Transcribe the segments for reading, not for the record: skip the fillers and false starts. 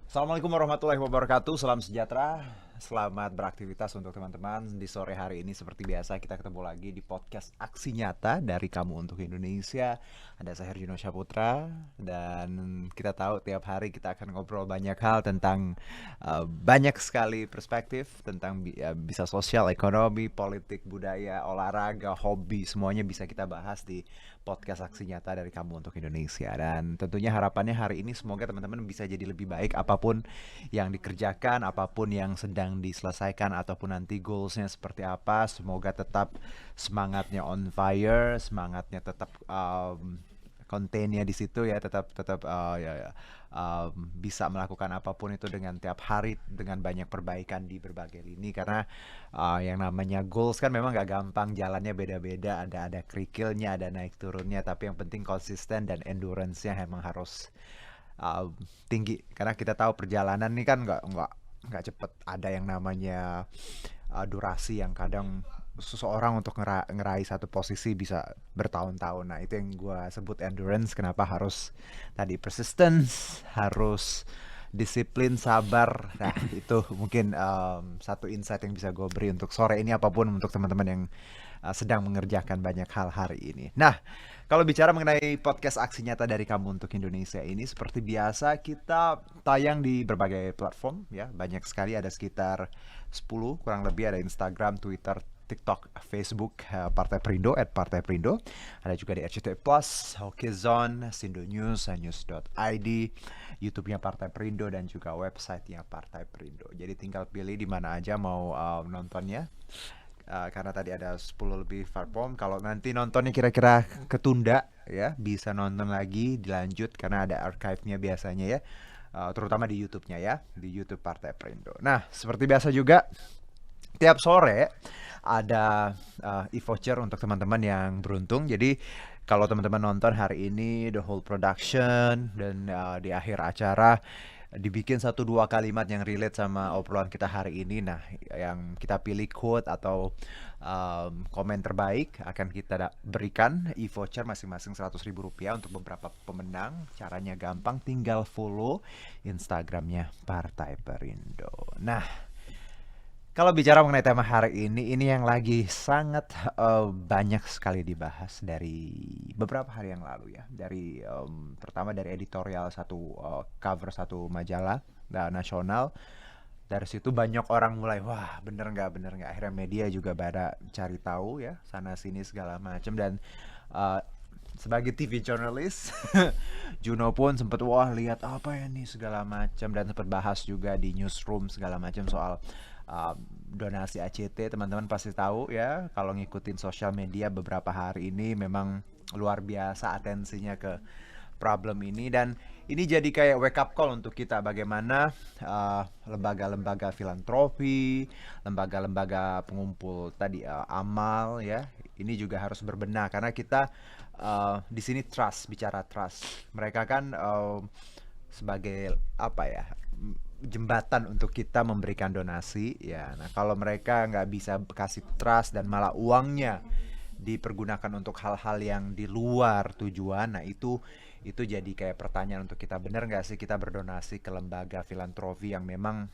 Assalamualaikum warahmatullahi wabarakatuh. Salam sejahtera. Selamat beraktivitas untuk teman-teman. Di sore hari ini seperti biasa kita ketemu lagi di podcast Aksi Nyata dari Kamu untuk Indonesia. Ada saya Herjuno Saputra dan kita tahu tiap hari kita akan ngobrol banyak hal tentang banyak sekali perspektif tentang bisa sosial, ekonomi, politik, budaya, olahraga, hobi, semuanya bisa kita bahas di podcast Aksi Nyata dari Kamu untuk Indonesia. Dan tentunya harapannya hari ini semoga teman-teman bisa jadi lebih baik apapun yang dikerjakan, apapun yang sedang diselesaikan, ataupun nanti goalsnya seperti apa. Semoga tetap semangatnya on fire, semangatnya tetap kontennya di situ ya, tetap tetap bisa melakukan apapun itu dengan tiap hari dengan banyak perbaikan di berbagai lini, karena yang namanya goals kan memang gak gampang, jalannya beda-beda, ada kerikilnya, ada naik turunnya, tapi yang penting konsisten dan endurance-nya emang harus tinggi, karena kita tahu perjalanan ini kan nggak cepet. Ada yang namanya durasi yang kadang seseorang untuk ngeraih satu posisi bisa bertahun-tahun. Nah itu yang gue sebut endurance. Kenapa harus tadi persistence, harus disiplin, sabar. Nah itu mungkin satu insight yang bisa gue beri untuk sore ini, apapun untuk teman-teman yang sedang mengerjakan banyak hal hari ini. Nah, kalau bicara mengenai podcast Aksi Nyata dari Kamu untuk Indonesia ini, seperti biasa kita tayang di berbagai platform ya. Banyak sekali, ada sekitar 10 kurang lebih, ada Instagram, Twitter, TikTok, Facebook, Partai Perindo, @partai-perindo. Ada juga di RCTI Plus, Hokezone, Sindo News, news.id, YouTube-nya Partai Perindo, dan juga website-nya Partai Perindo. Jadi tinggal pilih di mana aja mau nontonnya. Karena tadi ada 10 lebih platform. Kalau nanti nontonnya kira-kira ketunda ya, bisa nonton lagi, dilanjut, karena ada archive-nya biasanya ya, terutama di YouTube-nya ya, di YouTube Partai Perindo. Nah, seperti biasa juga tiap sore ada e-voucher untuk teman-teman yang beruntung. Jadi kalau teman-teman nonton hari ini the whole production, dan di akhir acara dibikin 1-2 kalimat yang relate sama obrolan kita hari ini. Nah, yang kita pilih quote atau komen terbaik akan kita berikan e-voucher masing-masing Rp100.000 untuk beberapa pemenang. Caranya gampang, tinggal follow Instagramnya Partai Perindo. Nah, kalau bicara mengenai tema hari ini yang lagi sangat banyak sekali dibahas dari beberapa hari yang lalu ya. Dari pertama dari editorial cover satu majalah nasional. Dari situ banyak orang mulai, wah bener nggak. Akhirnya media juga pada cari tahu ya, sana sini segala macam. Dan uh, sebagai TV journalist, Juno pun sempet wah lihat apa ya nih segala macam, dan sempet bahas juga di newsroom segala macam soal donasi ACT. Teman-teman pasti tahu ya, kalau ngikutin sosial media beberapa hari ini memang luar biasa atensinya ke problem ini. Dan ini jadi kayak wake up call untuk kita, bagaimana lembaga-lembaga filantropi, lembaga-lembaga pengumpul tadi amal ya, ini juga harus berbenah, karena kita di sini bicara trust. Mereka kan sebagai apa ya, jembatan untuk kita memberikan donasi ya. Nah, kalau mereka nggak bisa kasih trust dan malah uangnya dipergunakan untuk hal-hal yang di luar tujuan, nah itu jadi kayak pertanyaan untuk kita, bener nggak sih kita berdonasi ke lembaga filantropi yang memang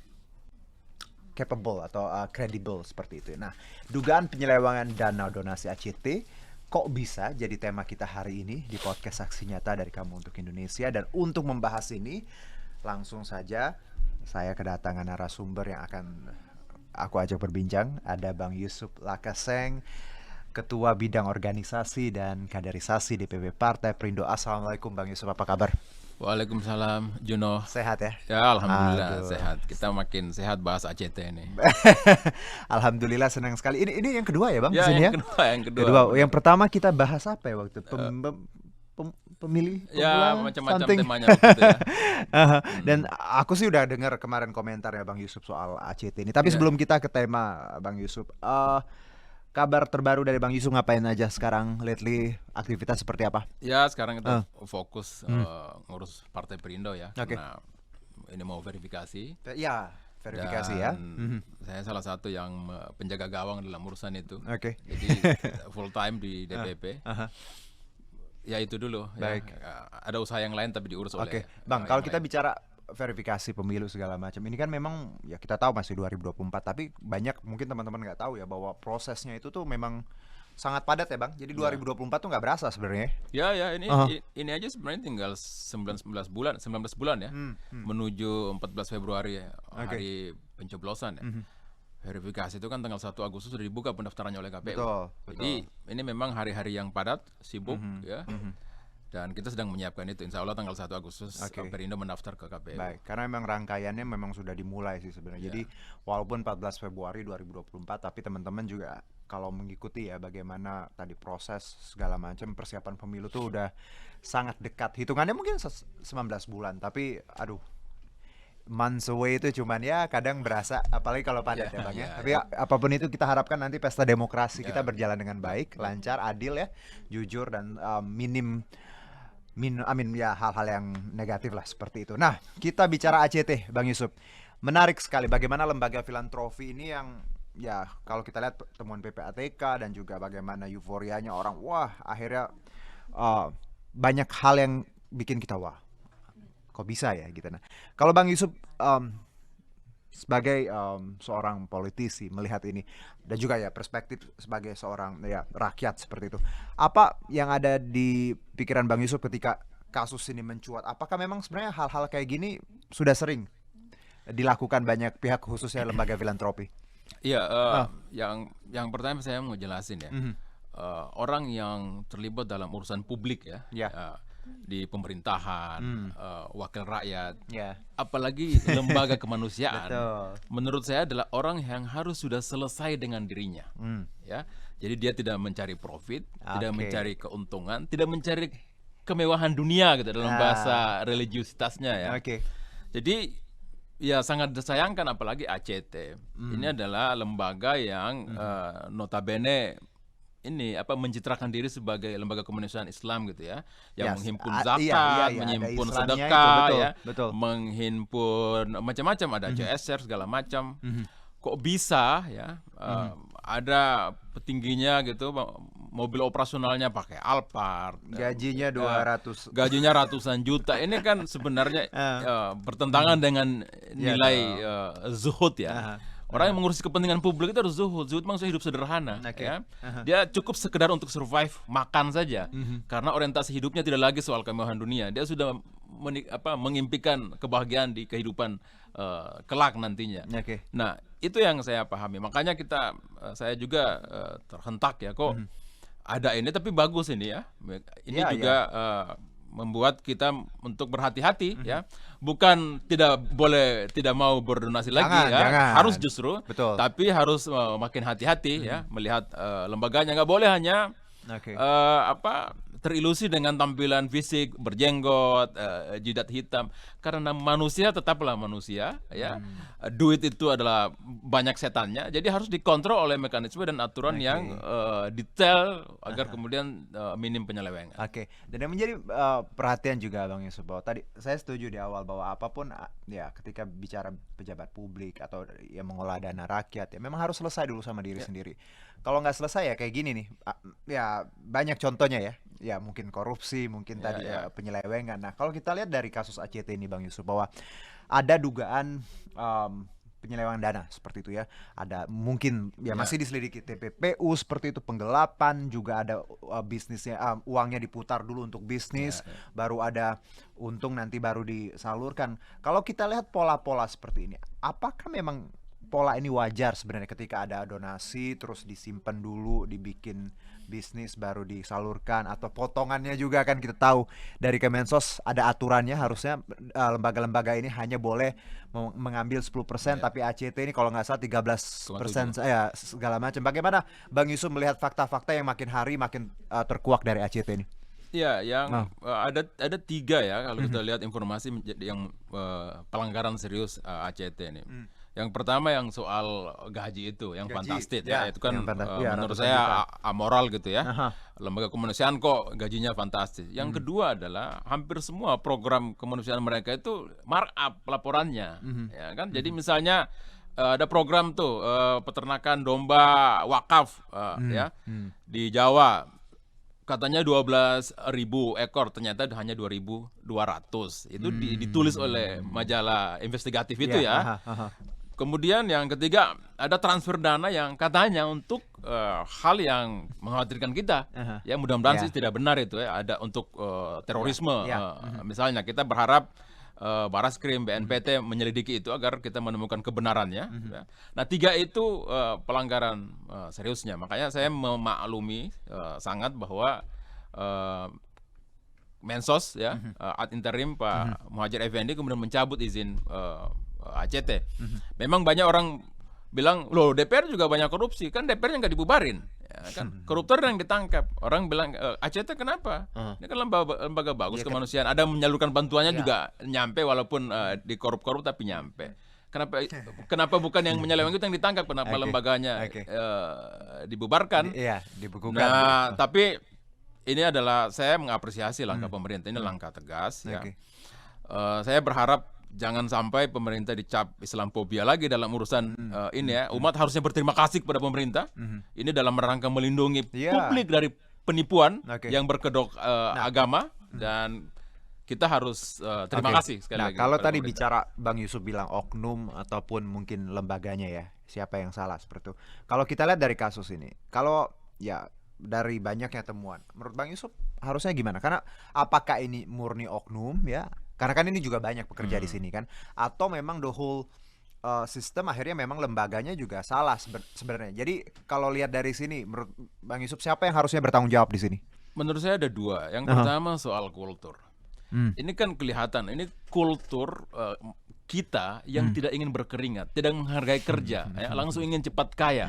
capable atau credible seperti itu. Nah, dugaan penyelewengan dana donasi ACT kok bisa jadi tema kita hari ini di podcast Aksi Nyata dari Kamu untuk Indonesia. Dan untuk membahas ini, langsung saja saya kedatangan narasumber yang akan aku ajak berbincang. Ada Bang Yusuf Lakaseng, Ketua Bidang Organisasi dan Kaderisasi DPP Partai Perindo. Assalamualaikum Bang Yusuf, apa kabar? Waalaikumsalam, Juno. Sehat ya? Ya, alhamdulillah Aduh. sehat. Kita makin sehat bahas ACT ini. Alhamdulillah, senang sekali. Ini yang kedua ya Bang di Ya, sini ya? yang kedua, Kedua. benar. Yang pertama kita bahas apa ya waktu pemilih Ya, pemula macam-macam something. temanya waktu itu ya. Dan aku sih udah dengar kemarin komentar ya Bang Yusuf soal ACT ini. Tapi Ya, sebelum kita ke tema Bang Yusuf, kabar terbaru dari Bang Yusuf, ngapain aja sekarang, lately aktivitas seperti apa? ya sekarang kita Ah, fokus ngurus Partai Perindo ya, Oke. karena ini mau verifikasi. Ya, verifikasi ya. Dan saya salah satu yang penjaga gawang dalam urusan itu. Oke. Jadi full time di DPP. Aha. Ya itu dulu ya. Baik. Ada usaha yang lain tapi diurus oleh Oke, Bang, kalau yang kita lain. bicara verifikasi pemilu segala macam. Ini kan memang ya kita tahu masih 2024, tapi banyak mungkin teman-teman nggak tahu ya bahwa prosesnya itu tuh memang sangat padat ya Bang. Jadi 2024 tuh nggak berasa sebenarnya. Ya, Aha. ini aja sebenarnya tinggal 19 bulan ya, menuju 14 Februari ya, Oke. hari pencoblosan ya. Verifikasi itu kan tanggal 1 Agustus sudah dibuka pendaftarannya oleh KPU. Betul, Jadi ini memang hari-hari yang padat, sibuk ya. Dan kita sedang menyiapkan itu. Insya Allah tanggal 1 Agustus Oke. Perindo mendaftar ke KPU. Baik, karena memang rangkaiannya memang sudah dimulai sih sebenarnya. Jadi walaupun 14 Februari 2024, tapi teman-teman juga kalau mengikuti ya bagaimana tadi proses segala macam persiapan pemilu tuh udah sangat dekat. Hitungannya mungkin 19 bulan, tapi aduh, months away itu cuman ya kadang berasa, apalagi kalau padat ya Bang ya. Tapi apapun itu kita harapkan nanti pesta demokrasi kita berjalan dengan baik, lancar, adil ya, jujur dan amin ya, hal-hal yang negatif lah seperti itu. Nah, kita bicara ACT, Bang Yusuf. Menarik sekali bagaimana lembaga filantropi ini yang ya kalau kita lihat temuan PPATK dan juga bagaimana euforianya orang, wah akhirnya banyak hal yang bikin kita wah, kok bisa ya gitu. Nah, kalau Bang Yusuf sebagai seorang politisi melihat ini dan juga ya perspektif sebagai seorang ya rakyat seperti itu, apa yang ada di pikiran Bang Yusuf ketika kasus ini mencuat? Apakah memang sebenarnya hal-hal kayak gini sudah sering dilakukan banyak pihak khususnya lembaga filantropi? Iya, yang pertama saya mau jelasin ya, orang yang terlibat dalam urusan publik ya, di pemerintahan, wakil rakyat, apalagi lembaga kemanusiaan, menurut saya adalah orang yang harus sudah selesai dengan dirinya, ya. Jadi dia tidak mencari profit, tidak mencari keuntungan, tidak mencari kemewahan dunia gitu dalam bahasa religiusitasnya ya. Jadi ya sangat disayangkan apalagi ACT. Ini adalah lembaga yang notabene ini mencitrakan diri sebagai lembaga kemanusiaan Islam gitu ya, yang menghimpun zakat, menghimpun sedekah, menghimpun macam-macam, ada CSR segala macam. Kok bisa ya ada petingginya gitu, mobil operasionalnya pakai Alphard, gajinya gajinya ratusan juta. Ini kan sebenarnya bertentangan dengan nilai zuhud ya. Orang yang mengurusi kepentingan publik itu harus zuhud. Zuhud maksudnya hidup sederhana ya. Dia cukup sekedar untuk survive, makan saja. Karena orientasi hidupnya tidak lagi soal kemewahan dunia. Dia sudah mengimpikan kebahagiaan di kehidupan kelak nantinya. Nah, itu yang saya pahami. Makanya saya juga terhentak ya, kok ada ini tapi bagus ini ya. Ini juga membuat kita untuk berhati-hati ya. Bukan tidak mau berdonasi lagi ya. Jangan. Harus justru. Betul. Tapi harus makin hati-hati ya melihat lembaganya. Nggak boleh hanya terilusi dengan tampilan fisik, berjenggot, jidat hitam, karena manusia tetaplah manusia ya. Duit itu adalah banyak setannya, jadi harus dikontrol oleh mekanisme dan aturan yang detail agar kemudian minim penyelewengan. Dan yang menjadi perhatian juga Bang Yusuf, bahwa tadi saya setuju di awal bahwa apapun ya ketika bicara pejabat publik atau yang mengolah dana rakyat ya memang harus selesai dulu sama diri sendiri. Kalau nggak selesai ya kayak gini nih, ya banyak contohnya ya mungkin korupsi, mungkin tadi penyelewengan. Nah kalau kita lihat dari kasus ACT ini Bang Yusuf, bahwa ada dugaan penyelewengan dana seperti itu ya, ada mungkin masih diselidiki TPPU seperti itu, penggelapan juga ada, bisnisnya uangnya diputar dulu untuk bisnis, baru ada untung nanti baru disalurkan. Kalau kita lihat pola-pola seperti ini, apakah memang pola ini wajar sebenarnya ketika ada donasi terus disimpan dulu, dibikin bisnis baru disalurkan, atau potongannya juga kan kita tahu dari Kemensos ada aturannya, harusnya lembaga-lembaga ini hanya boleh mengambil 10%, tapi ACT ini kalau nggak salah 13% ya segala macam. Bagaimana Bang Yusuf melihat fakta-fakta yang makin hari makin terkuak dari ACT ini? Ya, yang ada 3 ya kalau kita lihat informasi yang pelanggaran serius ACT ini. Yang pertama yang soal gaji itu, yang fantastis ya, itu kan menurut saya amoral gitu ya. Lembaga kemanusiaan kok gajinya fantastis. Yang kedua adalah hampir semua program kemanusiaan mereka itu markup laporannya, ya kan. Jadi misalnya ada program tuh peternakan domba wakaf ya di Jawa. katanya 12.000 ekor, ternyata hanya 2.200. Itu ditulis oleh majalah investigatif itu ya. Kemudian yang ketiga, ada transfer dana yang katanya untuk hal yang mengkhawatirkan kita. Ya mudah-mudahan sih tidak benar itu ya. Ada untuk terorisme. Misalnya kita berharap Baraskrim, BNPT menyelidiki itu agar kita menemukan kebenarannya. Nah 3 itu pelanggaran seriusnya. Makanya saya memaklumi sangat bahwa Mensos ya ad interim Pak Muhadjir Effendi kemudian mencabut izin ACT. Memang banyak orang bilang, loh DPR juga banyak korupsi, kan DPR-nya nggak dibubarin, ya, kan koruptor yang ditangkap. Orang bilang ACT kenapa? Ini kan lembaga bagus kemanusiaan, ada menyalurkan bantuannya juga nyampe walaupun dikorup-korup tapi nyampe. Kenapa bukan yang menyeleweng itu yang ditangkap? Kenapa lembaganya dibubarkan? Dibekukan. Nah, tapi ini adalah saya mengapresiasi langkah pemerintah, ini langkah tegas. Ya. Saya berharap jangan sampai pemerintah dicap Islamfobia lagi dalam urusan ini ya. Umat harusnya berterima kasih kepada pemerintah. Ini dalam rangka melindungi publik dari penipuan yang berkedok agama, dan kita harus terima kasih sekali lagi. Kalau tadi bicara Bang Yusuf bilang oknum ataupun mungkin lembaganya ya, siapa yang salah seperti itu. Kalau kita lihat dari kasus ini, kalau ya dari banyaknya temuan, menurut Bang Yusuf harusnya gimana? Karena apakah ini murni oknum ya? Karena kan ini juga banyak pekerja di sini kan, atau memang the whole sistem akhirnya memang lembaganya juga salah sebenarnya. Jadi kalau lihat dari sini, menurut Bang Yusuf siapa yang harusnya bertanggung jawab di sini? Menurut saya ada 2. Yang pertama soal kultur. Ini kan kelihatan, ini kultur kita yang tidak ingin berkeringat, tidak menghargai kerja, ya, langsung ingin cepat kaya.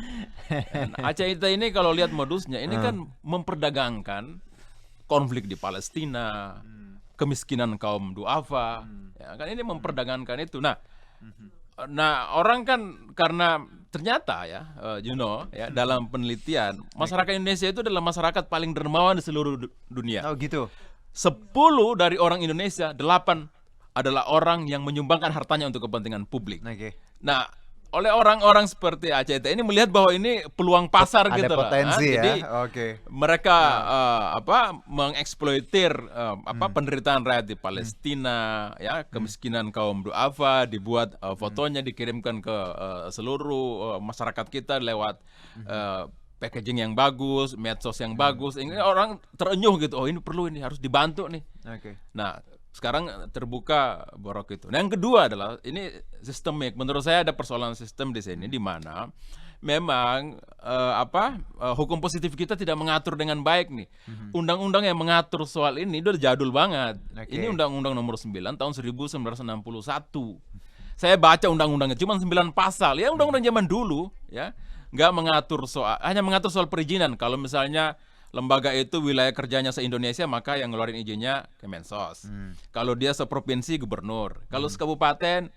ACT ini kalau lihat modusnya, ini kan memperdagangkan konflik di Palestina, kemiskinan kaum duafa, ya kan ini memperdagangkan itu. Nah, orang kan karena ternyata ya, ya dalam penelitian masyarakat Indonesia itu adalah masyarakat paling dermawan di seluruh dunia. Oh gitu. 10 dari orang Indonesia, 8 adalah orang yang menyumbangkan hartanya untuk kepentingan publik. Nah, oleh orang-orang seperti ACT ini melihat bahwa ini peluang pasar ada gitu lah. Potensi ya. Jadi mereka mengeksploitir penderitaan rakyat di Palestina, ya, kemiskinan kaum duafa, dibuat fotonya dikirimkan ke seluruh masyarakat kita lewat packaging yang bagus, medsos yang bagus. Ini orang terenyuh gitu. Oh, ini perlu, ini harus dibantu nih. Nah, sekarang terbuka borok itu. Nah, yang kedua adalah ini sistemik. Menurut saya ada persoalan sistem di sini di mana memang hukum positif kita tidak mengatur dengan baik nih. Undang-undang yang mengatur soal ini udah jadul banget. Ini Undang-Undang Nomor 9 tahun 1961. Saya baca undang-undangnya cuma 9 pasal. Ya undang-undang zaman dulu ya. Nggak mengatur soal, hanya mengatur soal perizinan. Kalau misalnya lembaga itu wilayah kerjanya se-Indonesia, maka yang ngeluarin izinnya Kemensos. Kalau dia seprovinsi, gubernur. Kalau sekabupaten,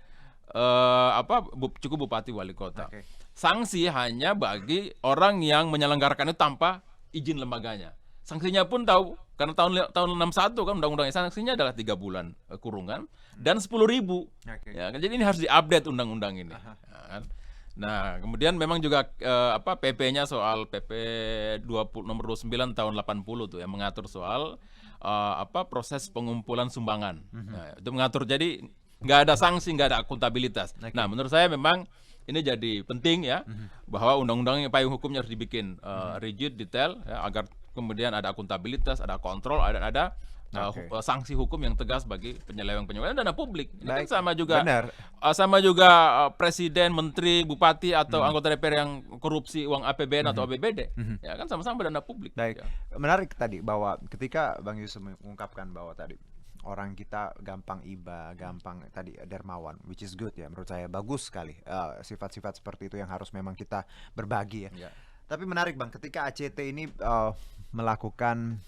cukup bupati wali kota. Sanksi hanya bagi orang yang menyelenggarakan itu tanpa izin lembaganya. Sanksinya pun tahu, karena tahun 61 kan undang-undangnya, sanksinya adalah 3 bulan kurungan dan 10.000. Ya, jadi ini harus diupdate undang-undang ini. Nah, kemudian memang juga PP-nya soal PP nomor 29 tahun 80 tuh yang mengatur soal proses pengumpulan sumbangan. Nah, itu mengatur, jadi nggak ada sanksi, nggak ada akuntabilitas. Nah, menurut saya memang ini jadi penting ya, bahwa undang-undang payung hukumnya harus dibikin rigid, detail ya, agar kemudian ada akuntabilitas, ada kontrol, ada sanksi hukum yang tegas bagi penyeleweng dana publik. Ini kan sama juga presiden, menteri, bupati atau anggota DPR yang korupsi uang APBN atau APBD. Ya kan sama-sama dana publik. Baik. Menarik tadi bahwa ketika Bang Yusuf mengungkapkan bahwa tadi orang kita gampang iba, gampang tadi dermawan, which is good ya, menurut saya bagus sekali. Sifat-sifat seperti itu yang harus memang kita berbagi ya. Tapi menarik Bang, ketika ACT ini melakukan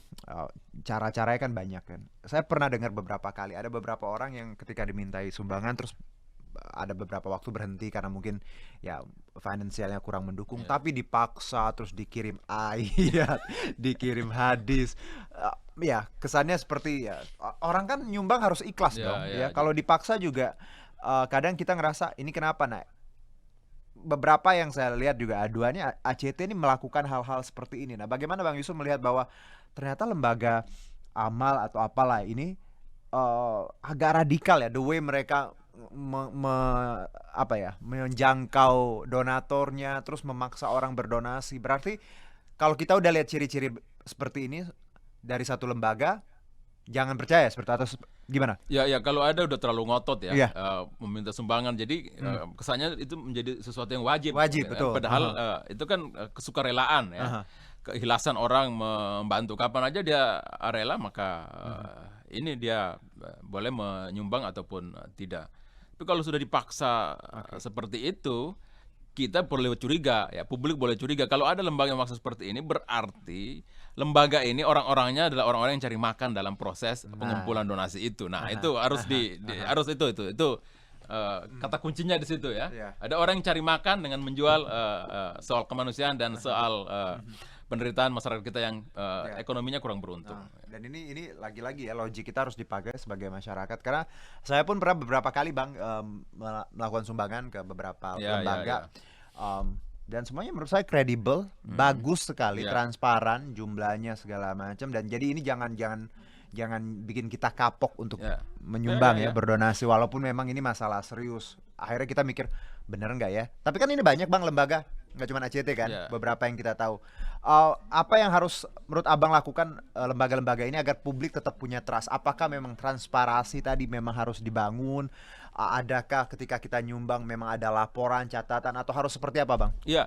cara-caranya kan banyak kan. Saya pernah dengar beberapa kali ada beberapa orang yang ketika dimintai sumbangan terus ada beberapa waktu berhenti karena mungkin ya finansialnya kurang mendukung, tapi dipaksa terus dikirim ayat, dikirim hadis. Ya kesannya seperti ya orang kan nyumbang harus ikhlas dong ya. Kalau dipaksa juga kadang kita ngerasa ini kenapa beberapa yang saya lihat juga aduannya ACT ini melakukan hal-hal seperti ini. Nah, bagaimana Bang Yusuf melihat bahwa ternyata lembaga amal atau apalah ini agak radikal ya, the way mereka menjangkau donaturnya, terus memaksa orang berdonasi. Berarti kalau kita udah lihat ciri-ciri seperti ini dari satu lembaga, jangan percaya seperti atau gimana? Ya kalau ada udah terlalu ngotot ya, meminta sumbangan. Jadi kesannya itu menjadi sesuatu yang wajib. Betul. Padahal itu kan kesukarelaan ya. Keikhlasan orang membantu, kapan aja dia rela, maka ini dia boleh menyumbang ataupun tidak. Tapi kalau sudah dipaksa seperti itu, kita perlu curiga ya, publik boleh curiga. Kalau ada lembaga yang maksa seperti ini, berarti lembaga ini orang-orangnya adalah orang-orang yang cari makan dalam proses pengumpulan donasi itu. Nah, itu harus harus itu kata kuncinya di situ ya. Ada orang yang cari makan dengan menjual soal kemanusiaan dan soal penderitaan masyarakat kita yang ekonominya kurang beruntung. Dan ini lagi-lagi ya, logik kita harus dipakai sebagai masyarakat, karena saya pun pernah beberapa kali Bang melakukan sumbangan ke beberapa lembaga. Dan semuanya menurut saya kredibel, bagus sekali, transparan jumlahnya segala macam. Dan jadi ini jangan bikin kita kapok untuk menyumbang berdonasi, walaupun memang ini masalah serius. Akhirnya kita mikir bener nggak ya? Tapi kan ini banyak Bang lembaga, nggak cuma ACT kan, beberapa yang kita tahu. Apa yang harus menurut Abang lakukan lembaga-lembaga ini agar publik tetap punya trust? Apakah memang transparansi tadi memang harus dibangun? Adakah ketika kita nyumbang memang ada laporan, catatan, atau harus seperti apa Bang? Ya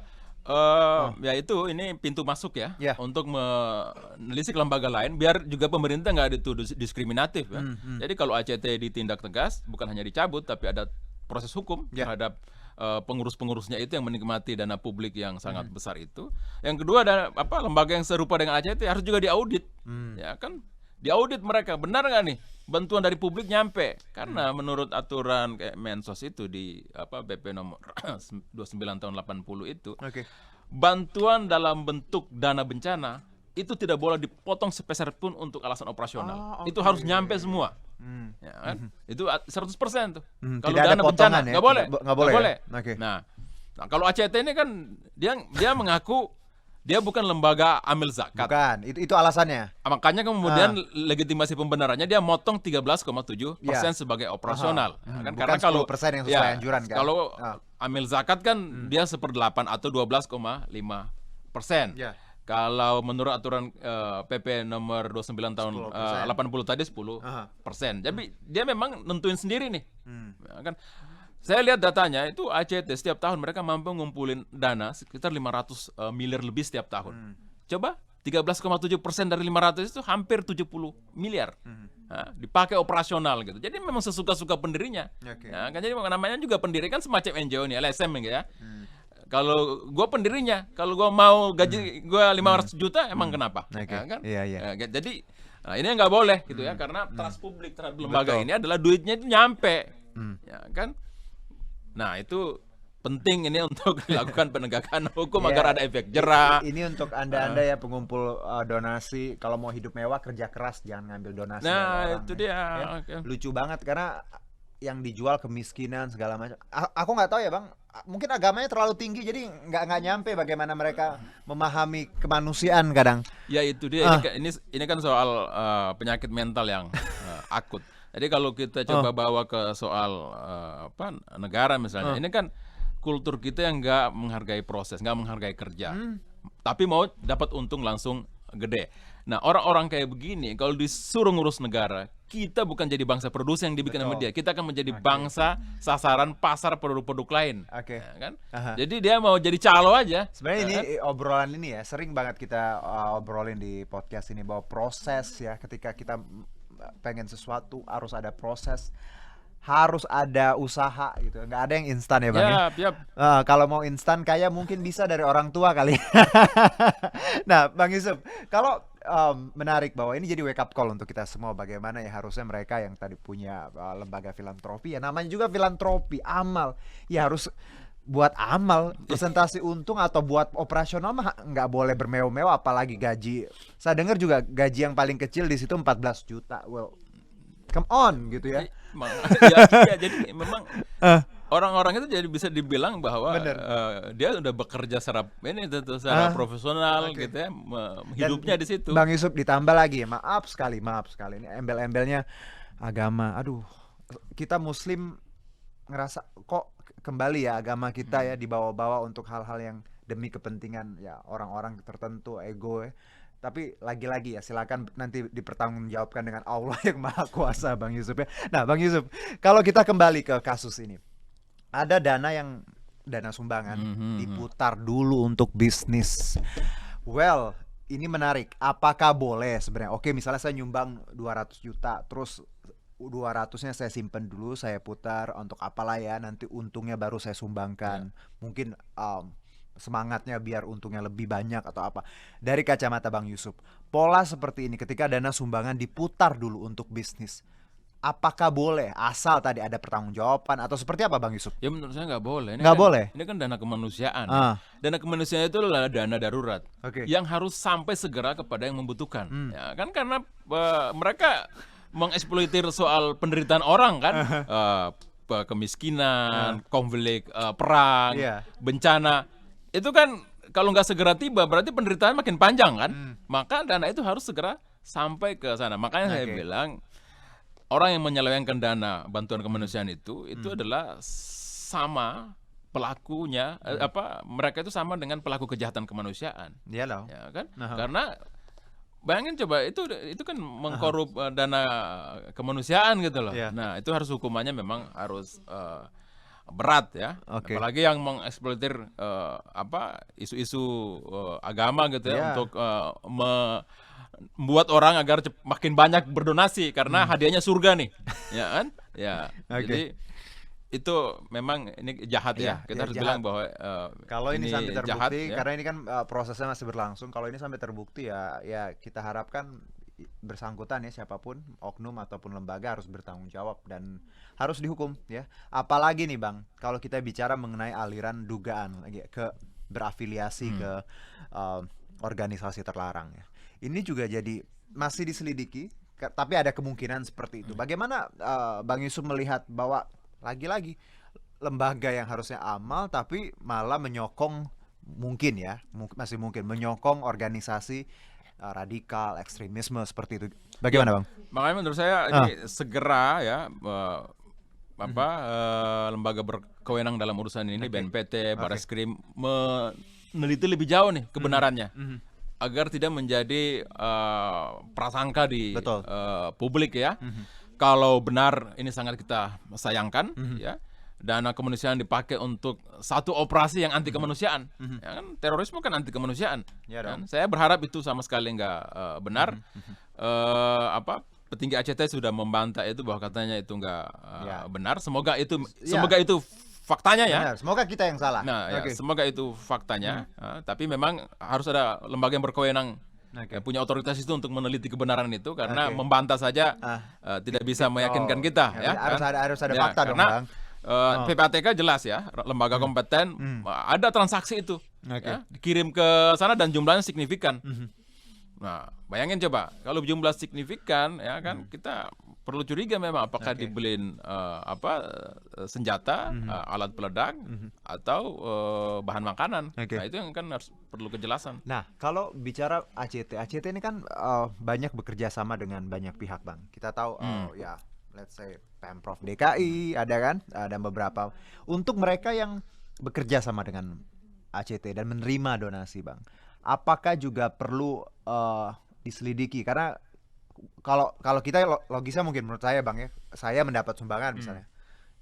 itu ini pintu masuk ya, untuk menelisik lembaga lain, biar juga pemerintah nggak dituduh diskriminatif ya. Jadi kalau ACT ditindak tegas, bukan hanya dicabut, tapi ada proses hukum terhadap pengurus-pengurusnya itu yang menikmati dana publik yang sangat besar itu. Yang kedua, ada lembaga yang serupa dengan ACT harus juga diaudit. Ya kan, diaudit mereka, benar nggak nih bantuan dari publik nyampe? Karena menurut aturan kayak Mensos itu di BP nomor 29 tahun 80 itu, bantuan dalam bentuk dana bencana itu tidak boleh dipotong sepeser pun untuk alasan operasional. Itu harus nyampe semua. Ya kan? Itu 100% tuh. Kalau dana bencana nggak boleh. Nggak boleh. Nah, kalau ACT ini kan dia mengaku dia bukan lembaga amil zakat. Bukan, itu alasannya. Makanya kemudian legitimasi pembenarannya dia motong 13,7% sebagai operasional. Kan karena kalau 10% yang sesuai anjuran kan. Kalau amil zakat kan dia 1/8 atau 12,5%. Kalau menurut aturan PP nomor 29 tahun 80 tadi 10%. Jadi dia memang nentuin sendiri nih. Kan saya lihat datanya itu ACT setiap tahun mereka mampu ngumpulin dana sekitar 500 miliar lebih setiap tahun. Coba 13,7% dari 500 itu hampir 70 miliar. Dipakai operasional gitu. Jadi memang sesuka-suka pendirinya. Ya, kan jadi namanya juga pendiri kan semacam NGO nih, LSM gitu ya. Kalau gue pendirinya, kalau gue mau gaji gue 500 juta, emang kenapa? Ya, kan? Jadi ini nggak boleh gitu ya, karena trust publik terhadap lembaga ini adalah duitnya itu nyampe, ya kan? Nah itu penting ini untuk dilakukan penegakan hukum agar ada efek jera. Ini untuk anda ya pengumpul donasi, kalau mau hidup mewah kerja keras, jangan ngambil donasi. Nah itu dia. Lucu banget karena yang dijual kemiskinan segala macam. Aku nggak tahu ya Bang, mungkin agamanya terlalu tinggi jadi nggak nyampe bagaimana mereka memahami kemanusiaan kadang. Ya itu dia. Ini kan soal penyakit mental yang akut. Jadi kalau kita coba bawa ke soal negara misalnya, ini kan kultur kita yang nggak menghargai proses, nggak menghargai kerja, tapi mau dapat untung langsung gede. Nah orang-orang kayak begini kalau disuruh ngurus negara, kita bukan jadi bangsa produksi yang dibikin sama dia, kita akan menjadi bangsa sasaran pasar produk-produk lain. Ya kan? Jadi dia mau jadi calo aja. Sebenarnya ini obrolan ini ya sering banget kita obrolin di podcast ini, bahwa proses ya, ketika kita pengen sesuatu harus ada proses, harus ada usaha gitu, nggak ada yang instan ya Bang. Kalau mau instan kayak mungkin bisa dari orang tua kali. Nah Bang Yusuf, kalau menarik bahwa ini jadi wake up call untuk kita semua, bagaimana ya harusnya mereka yang tadi punya lembaga filantropi, ya namanya juga filantropi, amal, ya harus buat amal, presentasi untung atau buat operasional mah nggak boleh bermewah-mewah, apalagi gaji. Saya dengar juga gaji yang paling kecil di situ 14 juta. Well, come on gitu ya. Ya, jadi memang orang-orang itu jadi bisa dibilang bahwa dia udah bekerja secara profesional gitu ya, hidupnya di situ. Bang Yusuf ditambah lagi, maaf sekali ini embel-embelnya agama. Aduh, kita Muslim ngerasa kok kembali ya agama kita ya dibawa-bawa untuk hal-hal yang demi kepentingan ya orang-orang tertentu, ego ya. Tapi lagi-lagi ya silakan nanti dipertanggungjawabkan dengan Allah yang Maha Kuasa, Bang Yusuf ya. Nah, Bang Yusuf, kalau kita kembali ke kasus ini, ada dana sumbangan diputar dulu untuk bisnis. Well, ini menarik. Apakah boleh sebenarnya? Oke, misalnya saya nyumbang 200 juta, terus 200-nya saya simpen dulu, saya putar untuk apalah ya, nanti untungnya baru saya sumbangkan. Mungkin semangatnya biar untungnya lebih banyak atau apa. Dari kacamata Bang Yusuf, pola seperti ini ketika dana sumbangan diputar dulu untuk bisnis, apakah boleh asal tadi ada pertanggungjawaban atau seperti apa Bang Yusuf? Ya menurut saya nggak boleh. Nggak boleh? Ini kan dana kemanusiaan. Dana kemanusiaan itu adalah dana darurat yang harus sampai segera kepada yang membutuhkan. Ya kan, karena mereka mengeksploitir soal penderitaan orang kan, kemiskinan, konflik, perang, bencana. Itu kan kalau nggak segera tiba berarti penderitaan makin panjang kan. Maka dana itu harus segera sampai ke sana. Makanya saya bilang orang yang menyelewengkan dana bantuan kemanusiaan itu adalah sama pelakunya, mereka itu sama dengan pelaku kejahatan kemanusiaan. Iyalah. Ya kan? Karena bayangin coba itu kan mengkorup dana kemanusiaan gitu loh. Nah, itu harus hukumannya memang harus berat ya. Apalagi yang mengeksploitir isu-isu agama gitu ya, untuk membuat orang agar makin banyak berdonasi karena hadiahnya surga nih. Ya kan? Ya. Jadi itu memang ini jahat ya. Kita harus bilang bahwa kalau ini sampai terbukti jahat, ya. Karena ini kan prosesnya masih berlangsung. Kalau ini sampai terbukti ya kita harapkan bersangkutan ya, siapapun oknum ataupun lembaga harus bertanggung jawab dan harus dihukum ya. Apalagi nih Bang, kalau kita bicara mengenai aliran dugaan ke berafiliasi ke organisasi terlarang ya. Ini juga jadi masih diselidiki, tapi ada kemungkinan seperti itu. Bagaimana Bang Yusuf melihat bahwa lagi-lagi lembaga yang harusnya amal tapi malah menyokong, mungkin ya, masih mungkin menyokong organisasi radikal, ekstremisme seperti itu. Bagaimana Bang? Makanya menurut saya ini segera ya lembaga berkewenang dalam urusan ini, BNPT, Barreskrim, meneliti lebih jauh nih kebenarannya agar tidak menjadi prasangka di publik ya. Kalau benar, ini sangat kita sayangkan ya. Dana kemanusiaan dipakai untuk satu operasi yang anti kemanusiaan. Ya kan, terorisme kan anti kemanusiaan. Kan? Saya berharap itu sama sekali nggak benar. Petinggi ACT sudah membantah itu bahwa katanya itu nggak benar. Semoga itu faktanya ya. Benar. Semoga kita yang salah. Nah, semoga itu faktanya. Tapi memang harus ada lembaga yang berkewenang. Punya otoritas itu untuk meneliti kebenaran itu, karena membantah saja tidak bisa meyakinkan kita. Harus ada fakta dong Bang. PPATK jelas ya, lembaga kompeten, ada transaksi itu ya, dikirim ke sana dan jumlahnya signifikan. Nah, bayangin coba kalau jumlah signifikan ya kan, kita perlu curiga memang apakah dibeliin senjata, alat peledak atau bahan makanan. Nah, itu yang kan harus perlu kejelasan. Nah, kalau bicara ACT ini kan banyak bekerja sama dengan banyak pihak Bang. Kita tahu ya, let's say Pemprov DKI ada kan, ada beberapa. Untuk mereka yang bekerja sama dengan ACT dan menerima donasi Bang, apakah juga perlu diselidiki? Karena kalau kita logisnya mungkin menurut saya Bang ya, saya mendapat sumbangan misalnya,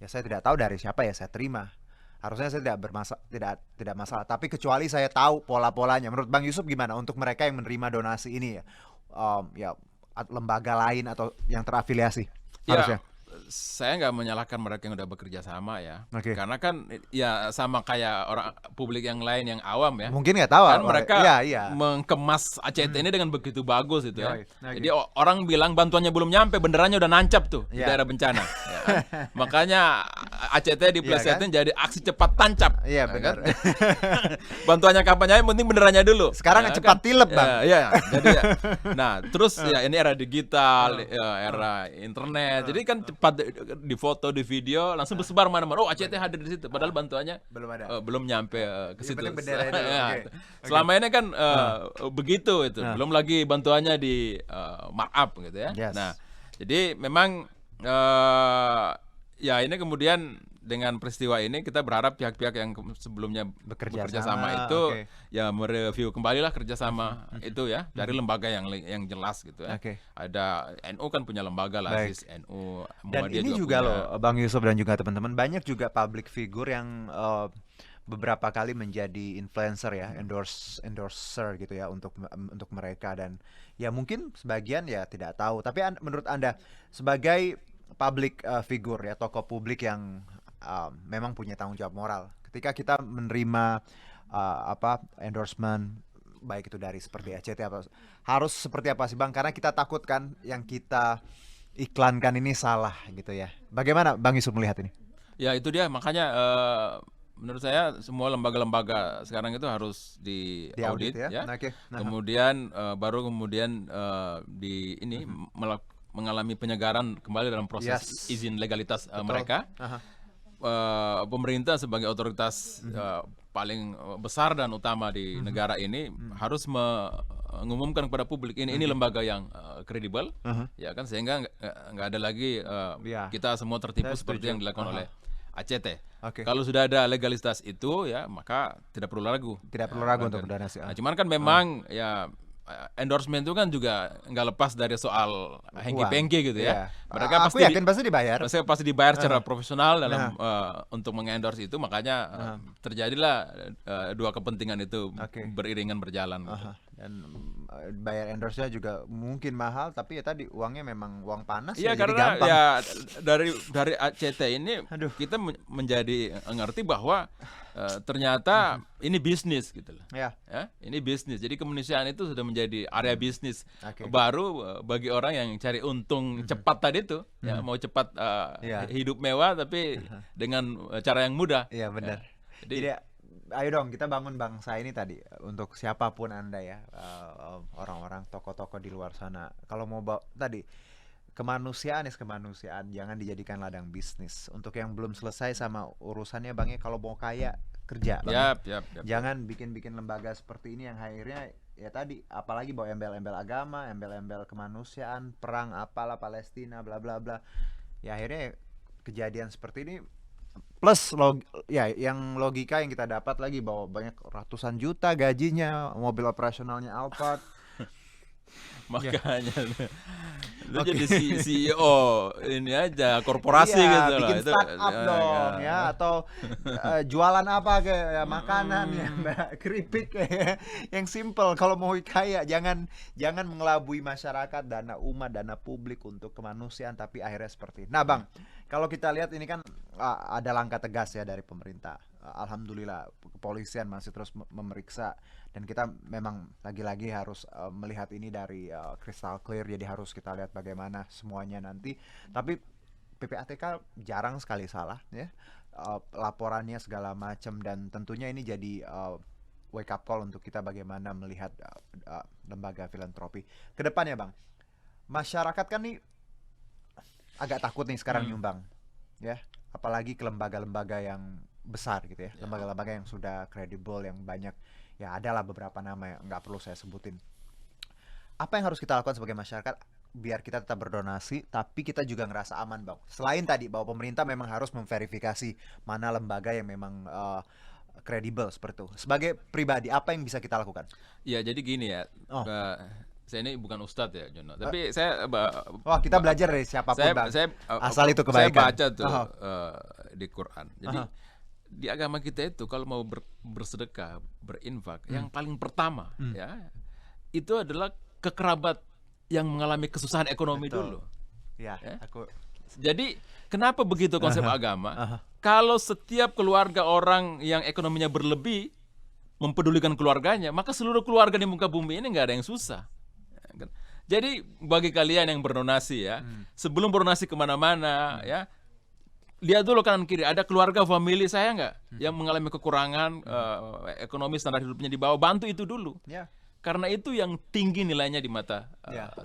ya saya tidak tahu dari siapa ya saya terima. Harusnya saya tidak masalah. Tapi kecuali saya tahu pola-polanya. Menurut Bang Yusuf gimana untuk mereka yang menerima donasi ini ya, lembaga lain atau yang terafiliasi? Harusnya. Saya nggak menyalahkan mereka yang udah bekerja sama ya, karena kan ya sama kayak orang publik yang lain yang awam ya. Mungkin nggak tahu. Kan mereka mengkemas ACT ini dengan begitu bagus itu ya. Jadi orang bilang bantuannya belum nyampe, benderanya udah nancap tuh di daerah bencana. Ya. Makanya ACT diplesetin jadi aksi cepat tancap. Iya benar. Kan? Bantuannya kampanye yang penting benerannya dulu. Sekarang cepat tilep, Bang. Iya. Jadi nah, terus ya ini era digital, era internet. Jadi kan cepat di foto, di video langsung bersebar mana-mana. Oh, ACT hadir di situ. Padahal bantuannya belum nyampe ke situ. Selama ini kan begitu itu. Belum lagi bantuannya di markup gitu ya. Yes. Nah, jadi memang ya ini kemudian dengan peristiwa ini kita berharap pihak-pihak yang sebelumnya bekerja sama itu ya mereview kembalilah kerjasama itu ya dari lembaga yang jelas gitu ya. Ada NU kan punya lembaga lah, ASIS NU. Dan ini juga loh Bang Yusuf dan juga teman-teman, banyak juga public figure yang beberapa kali menjadi influencer ya, endorser gitu ya untuk mereka, dan ya mungkin sebagian ya tidak tahu. Tapi menurut Anda sebagai public figure ya, tokoh publik yang memang punya tanggung jawab moral, ketika kita menerima endorsement baik itu dari seperti ACT harus seperti apa sih Bang? Karena kita takut kan yang kita iklankan ini salah gitu ya. Bagaimana Bang Yusuf melihat ini? Ya itu dia, makanya menurut saya semua lembaga-lembaga sekarang itu harus diaudit ya. Kemudian baru kemudian mengalami penyegaran kembali dalam proses izin legalitas mereka. Pemerintah sebagai otoritas paling besar dan utama di negara ini harus mengumumkan kepada publik ini lembaga yang kredibel, ya kan, sehingga nggak ada lagi kita semua tertipu seperti yang dilakukan oleh ACT. Kalau sudah ada legalitas itu ya maka tidak perlu ragu untuk berdonasi. Nah, cuman kan memang ya endorsement itu kan juga nggak lepas dari soal hengki-pengki gitu ya. Mereka aku yakin pasti dibayar secara profesional dalam untuk mengendorse itu, makanya terjadilah dua kepentingan itu beriringan berjalan. Dan bayar endorse-nya juga mungkin mahal, tapi ya tadi uangnya memang uang panas. Iya, karena gampang. Ya dari ACT ini kita menjadi ngerti bahwa ternyata ini bisnis gitu loh. Ya, ini bisnis. Jadi kemanusiaan itu sudah menjadi area bisnis baru bagi orang yang cari untung cepat tadi itu, ya mau cepat hidup mewah tapi dengan cara yang mudah. Iya benar. Jadi ayo dong kita bangun bangsa ini tadi untuk siapapun Anda ya, orang-orang tokoh-tokoh di luar sana. Kalau mau tadi kemanusiaan, jangan dijadikan ladang bisnis. Untuk yang belum selesai sama urusannya Bang ya, kalau mau kaya kerja Bang. Jangan bikin lembaga seperti ini yang akhirnya ya tadi apalagi bawa embel-embel agama, embel-embel kemanusiaan, perang apalah Palestina bla bla bla. Ya akhirnya kejadian seperti ini. Plus yang logika yang kita dapat lagi bahwa banyak ratusan juta gajinya, mobil operasionalnya Alphard. Makanya lu jadi CEO ini aja korporasi gitu bikin loh. Startup dong ya, atau jualan apa kayak makanan ya, keripik yang simple. Kalau mau kaya jangan mengelabui masyarakat, dana umat, dana publik untuk kemanusiaan, tapi akhirnya seperti. Nah Bang, kalau kita lihat ini kan ada langkah tegas ya dari pemerintah. Alhamdulillah kepolisian masih terus memeriksa, dan kita memang lagi-lagi harus melihat ini dari crystal clear, jadi harus kita lihat bagaimana semuanya nanti. Tapi PPATK jarang sekali salah ya, laporannya segala macam, dan tentunya ini jadi wake up call untuk kita bagaimana melihat lembaga filantropi ke depannya Bang. Masyarakat kan nih agak takut nih sekarang nyumbang ya, apalagi ke lembaga-lembaga yang besar gitu ya, lembaga-lembaga yang sudah kredibel, yang banyak ya, adalah beberapa nama yang nggak perlu saya sebutin. Apa yang harus kita lakukan sebagai masyarakat biar kita tetap berdonasi tapi kita juga ngerasa aman Bang? Selain tadi bahwa pemerintah memang harus memverifikasi mana lembaga yang memang kredibel seperti itu. Sebagai pribadi apa yang bisa kita lakukan? Ya jadi gini ya, saya ini bukan ustadz ya Jono, tapi saya kita belajar dari siapapun Bang. Asal itu kebaikan. Saya baca tuh di Quran. Jadi di agama kita itu kalau mau bersedekah, berinfak, yang paling pertama ya itu adalah kekerabat yang mengalami kesusahan ekonomi dulu. Jadi kenapa begitu konsep agama? Kalau setiap keluarga orang yang ekonominya berlebih mempedulikan keluarganya, maka seluruh keluarga di muka bumi ini nggak ada yang susah. Jadi bagi kalian yang berdonasi ya, sebelum berdonasi kemana-mana ya, lihat dulu kanan kiri, ada keluarga family saya nggak yang mengalami kekurangan ekonomi, standar hidupnya di bawah, bantu itu dulu. Karena itu yang tinggi nilainya di mata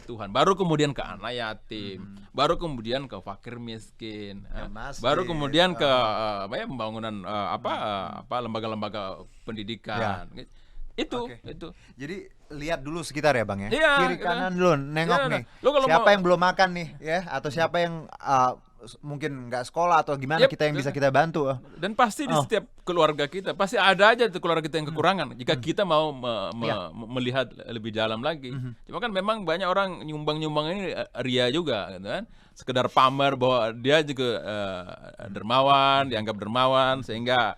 Tuhan. Baru kemudian ke anak yatim, baru kemudian ke fakir miskin, baru kemudian ke pembangunan lembaga-lembaga pendidikan. Itu. Jadi lihat dulu sekitar ya Bang ya. Kiri kanan dulu nengok nih. Siapa yang belum makan nih ya, atau siapa yang mungkin nggak sekolah atau gimana, kita yang bisa kita bantu. Dan pasti di setiap keluarga kita pasti ada aja tuh keluarga kita yang kekurangan. Jika kita mau melihat lebih dalam lagi. Cuma kan memang banyak orang nyumbang ini ria juga, gitu kan. Sekedar pamer bahwa dia juga dermawan, dianggap dermawan, sehingga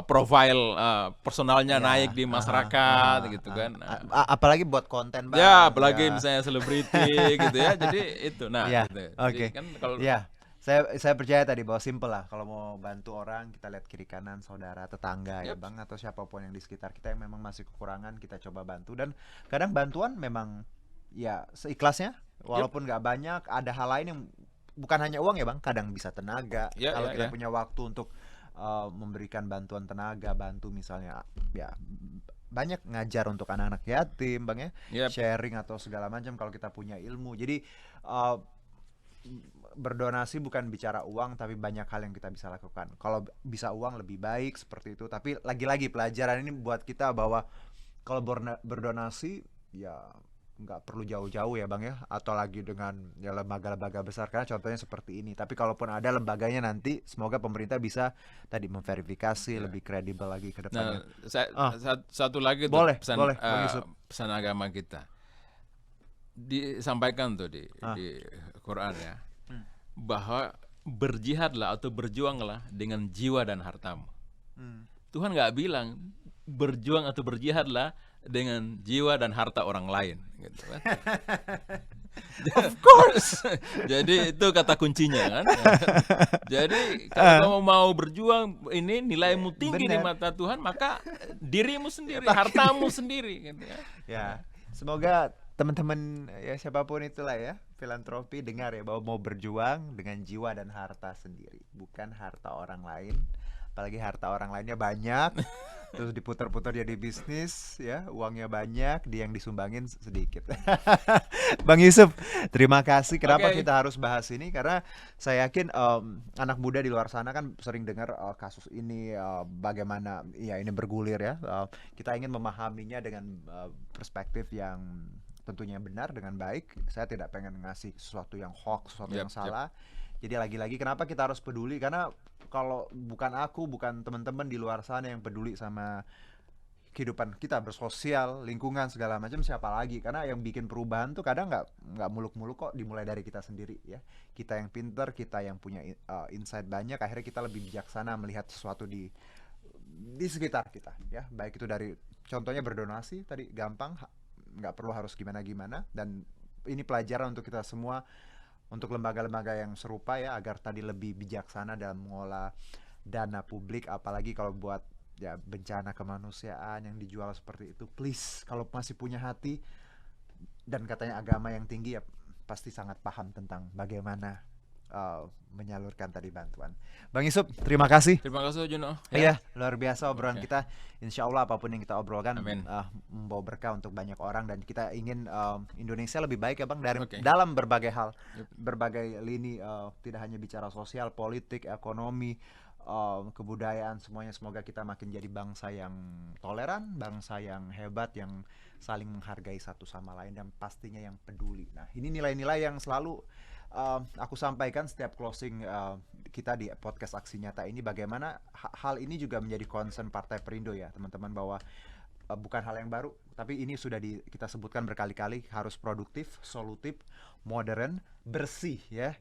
profil personalnya naik di masyarakat, gitu kan. Apalagi buat konten Bang. Ya, apalagi misalnya selebriti gitu ya. Jadi itu. Nah, gitu. Oke. Kan kalau Saya percaya tadi bahwa simple lah, kalau mau bantu orang kita lihat kiri kanan, saudara, tetangga ya Bang, atau siapapun yang di sekitar kita yang memang masih kekurangan, kita coba bantu. Dan kadang bantuan memang ya seikhlasnya, walaupun nggak banyak. Ada hal lain yang bukan hanya uang ya Bang, kadang bisa tenaga. Kalau kita punya waktu untuk memberikan bantuan tenaga, bantu misalnya ya banyak ngajar untuk anak-anak yatim Bang ya, sharing atau segala macam kalau kita punya ilmu. Jadi berdonasi bukan bicara uang, tapi banyak hal yang kita bisa lakukan. Kalau bisa uang lebih baik seperti itu. Tapi lagi-lagi pelajaran ini buat kita bahwa kalau berdonasi ya nggak perlu jauh-jauh ya Bang ya, atau lagi dengan ya lembaga-lembaga besar, karena contohnya seperti ini. Tapi kalaupun ada lembaganya nanti, semoga pemerintah bisa tadi memverifikasi lebih kredibel lagi ke depannya. Satu lagi boleh, tuh pesan agama kita disampaikan tuh di Quran ya, bahwa berjihadlah atau berjuanglah dengan jiwa dan hartamu. Tuhan nggak bilang berjuang atau berjihadlah dengan jiwa dan harta orang lain, gitu kan. Of course. Jadi itu kata kuncinya kan. Jadi kalau kamu mau berjuang, ini nilaimu tinggi di mata Tuhan, maka dirimu sendiri, hartamu sendiri, gitu ya. Ya, semoga teman-teman ya siapapun itulah ya, filantropi, dengar ya bahwa mau berjuang dengan jiwa dan harta sendiri, bukan harta orang lain. Apalagi harta orang lainnya banyak, terus diputar-putar jadi bisnis ya, uangnya banyak, dia yang disumbangin sedikit. Bang Yusuf, terima kasih. Kenapa kita harus bahas ini? Karena saya yakin anak muda di luar sana kan sering dengar kasus ini, bagaimana ya ini bergulir ya. Kita ingin memahaminya dengan perspektif yang tentunya benar, dengan baik. Saya tidak pengen ngasih sesuatu yang hoax, sesuatu yang salah. Jadi lagi-lagi kenapa kita harus peduli? Karena kalau bukan aku, bukan teman-teman di luar sana yang peduli sama kehidupan kita bersosial, lingkungan segala macam, siapa lagi? Karena yang bikin perubahan tuh kadang nggak muluk-muluk kok, dimulai dari kita sendiri ya. Kita yang pinter, kita yang punya insight banyak, akhirnya kita lebih bijaksana melihat sesuatu di sekitar kita ya. Baik itu dari contohnya berdonasi tadi, gampang, nggak perlu harus gimana-gimana. Dan ini pelajaran untuk kita semua, untuk lembaga-lembaga yang serupa ya, agar tadi lebih bijaksana dalam mengolah dana publik, apalagi kalau buat ya bencana kemanusiaan yang dijual seperti itu. Please, kalau masih punya hati dan katanya agama yang tinggi ya, pasti sangat paham tentang bagaimana menyalurkan tadi bantuan. Bang Yusuf, terima kasih. Terima kasih Juno. Iya, luar biasa obrolan kita. Insya Allah apapun yang kita obrolkan membawa berkah untuk banyak orang, dan kita ingin Indonesia lebih baik ya Bang, dari dalam berbagai hal, berbagai lini, tidak hanya bicara sosial, politik, ekonomi, kebudayaan, semuanya. Semoga kita makin jadi bangsa yang toleran, bangsa yang hebat, yang saling menghargai satu sama lain, dan pastinya yang peduli. Nah, ini nilai-nilai yang selalu aku sampaikan setiap closing kita di podcast Aksi Nyata ini. Bagaimana hal ini juga menjadi concern Partai Perindo ya teman-teman, bahwa bukan hal yang baru, tapi ini sudah kita sebutkan berkali-kali, harus produktif, solutif, modern, bersih ya.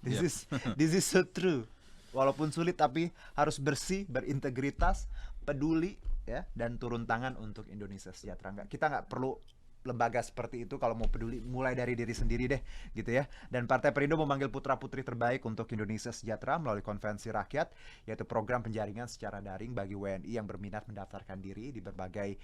This is so true. Walaupun sulit tapi harus bersih, berintegritas, peduli ya, dan turun tangan untuk Indonesia sejahtera. Kita nggak perlu lembaga seperti itu kalau mau peduli, mulai dari diri sendiri deh gitu ya. Dan Partai Perindo memanggil putra-putri terbaik untuk Indonesia sejahtera melalui konvensi rakyat, yaitu program penjaringan secara daring bagi WNI yang berminat mendaftarkan diri di berbagai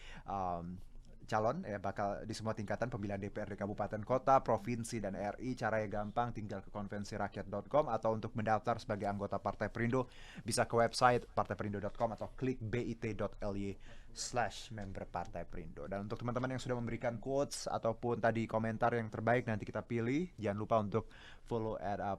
calon ya, bakal di semua tingkatan pemilihan DPRD Kabupaten Kota, Provinsi dan RI. Caranya gampang, tinggal ke konvensirakyat.com atau untuk mendaftar sebagai anggota Partai Perindo bisa ke website partaiperindo.com atau klik bit.ly/member Partai Perindo. Dan untuk teman-teman yang sudah memberikan quotes ataupun tadi komentar yang terbaik nanti kita pilih, jangan lupa untuk follow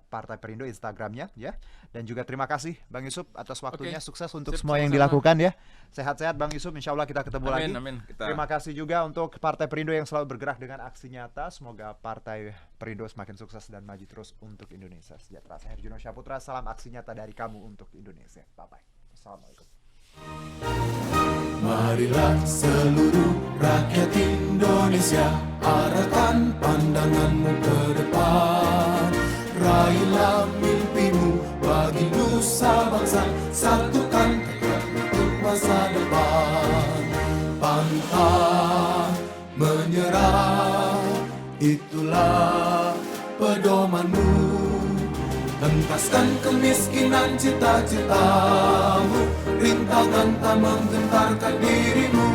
Partai Perindo Instagramnya ya. Dan juga terima kasih Bang Yusuf atas waktunya. Sukses untuk semua yang dilakukan ya. Sehat-sehat Bang Yusuf, insya Allah kita ketemu lagi. Amin. Terima kasih juga untuk Partai Perindo yang selalu bergerak dengan aksi nyata. Semoga Partai Perindo semakin sukses dan maju terus untuk Indonesia sejahtera. Saya Herjuno Syaputra, salam aksi nyata dari kamu untuk Indonesia. Bye-bye. Assalamualaikum. Marilah seluruh rakyat Indonesia, arahkan pandanganmu ke depan. Raihlah mimpimu bagi nusa bangsa, satukan tekad untuk masa depan. Pantang menyerah, itulah pedomanmu. Hentaskan kemiskinan cita-citamu, rintangan tak menggentarkan dirimu.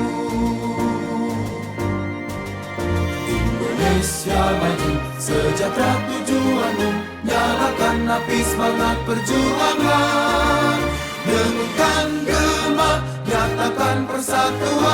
Indonesia maju, sejahtera tujuanmu, nyalakan api semangat perjuangan. Dengungkan gema, nyatakan persatuan.